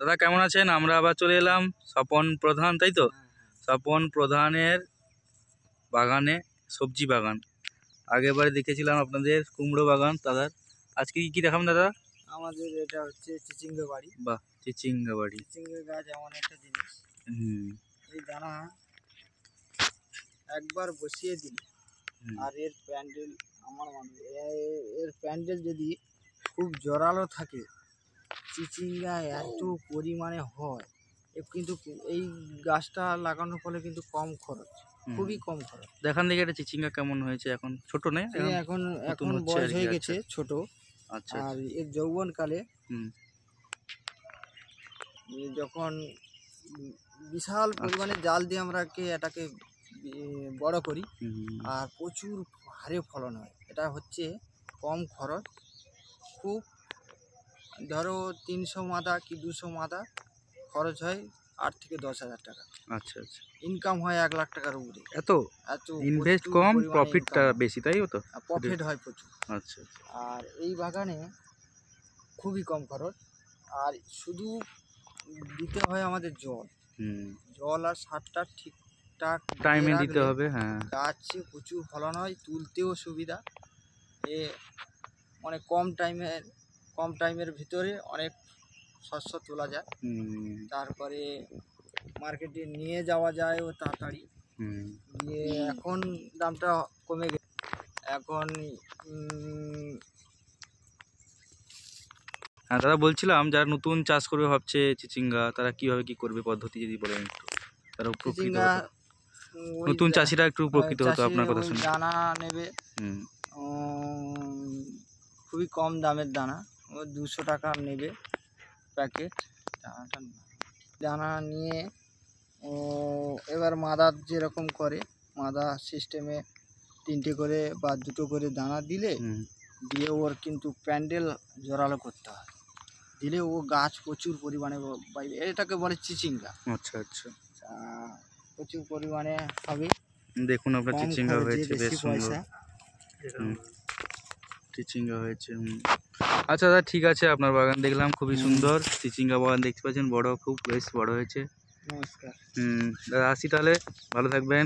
দাদা কেমন আছেন? আমরা আবার চলে এলাম স্বপন প্রধান, তাই তো? স্বপন প্রধানের বাগানে, সবজি বাগান। আগেরবারে দেখেছিলাম আপনাদের কুমড়ো বাগান। দাদা আজকে কি দেখাবেন দাদা? আমাদের এটা হচ্ছে চিচিঙ্গা বাড়ি। বাহ, চিচিঙ্গা বাড়ি। চিচিঙ্গা গাছ এমন একটা জিনিস, এই দানা একবার বসিয়ে দিলে আর এর প্যান্ডেল, আমার মনে এর প্যান্ডেল যদি খুব জোরালো থাকে, চিচিঙ্গা এত পরিমাণে হয়। কিন্তু এই গাছটা লাগানোর ফলে কিন্তু কম খরচ, খুবই কম খরচ। দেখান দেখি এটা চিচিঙ্গা কেমন হয়েছে। এখন ছোট নেই, এখন বয়স হয়ে গেছে, ছোট। আচ্ছা। আর এর যৌবনকালে যখন বিশাল পরিমাণে জাল দিয়ে আমরা এটাকে বড় করি আর প্রচুর হারে ফলন হয়। এটা হচ্ছে কম খরচ, খুব ধরো 300 মাদা কি 200 মাদা খরচ হয় 8 থেকে 10,000 টাকা। আচ্ছা আচ্ছা। ইনকাম হয় 1 লাখ টাকার উপরে। এত ইনভেস্ট কম, প্রফিটটা বেশি, তাই তো? প্রফিট হয় প্রচুর। আচ্ছা। আর এই বাগানে খুবই কম খরচ, আর শুধু দিতে হয় আমাদের জল আর সারটা ঠিকঠাক টাইমে দিতে হবে। হ্যাঁ, গাছে প্রচুর ফলন হয়, তুলতেও সুবিধা। মানে কম টাইমের ভিতরে অনেক শস্য তোলা যায়। তারপরে মার্কেটে নিয়ে যাওয়া যায় ও তাড়াতাড়ি। দিয়ে এখন দামটা কমে গেছে। এখন হ্যাঁ দাদা, বলছিলাম যারা নতুন চাষ করবে ভাবছে চিচিঙ্গা, তারা কিভাবে কি করবে, পদ্ধতি যদি বলেন একটু, তারা উপকৃত হতো। নতুন চাষিরা একটু উপকৃত হতো আপনার কথা শুনে। দানা নেবে, খুবই কম দামের দানা, 200 টাকা নেবে প্যাকেট দানা নিয়ে। এবার মাদার যেরকম করে, মাদা সিস্টেমে 3টে করে বা 2টো করে দানা দিয়ে ওর কিন্তু প্যান্ডেল জোরালো করতে হয়, দিলে ও গাছ প্রচুর পরিমাণে পাইবে। এটাকে বলে চিচিঙ্গা। আচ্ছা আচ্ছা। প্রচুর পরিমাণে হবে। দেখুন আপনার চিচিঙ্গা হয়েছে, বেশ সুন্দর চিচিঙ্গা হয়েছে। আচ্ছা দাদা, ঠিক আছে, আপনার বাগান দেখলাম খুবই সুন্দর, চিচিঙ্গা বাগান দেখতে পাচ্ছেন, বড়, খুব বেশ বড় হয়েছে। নমস্কার। দাদা আসি তাহলে, ভালো থাকবেন।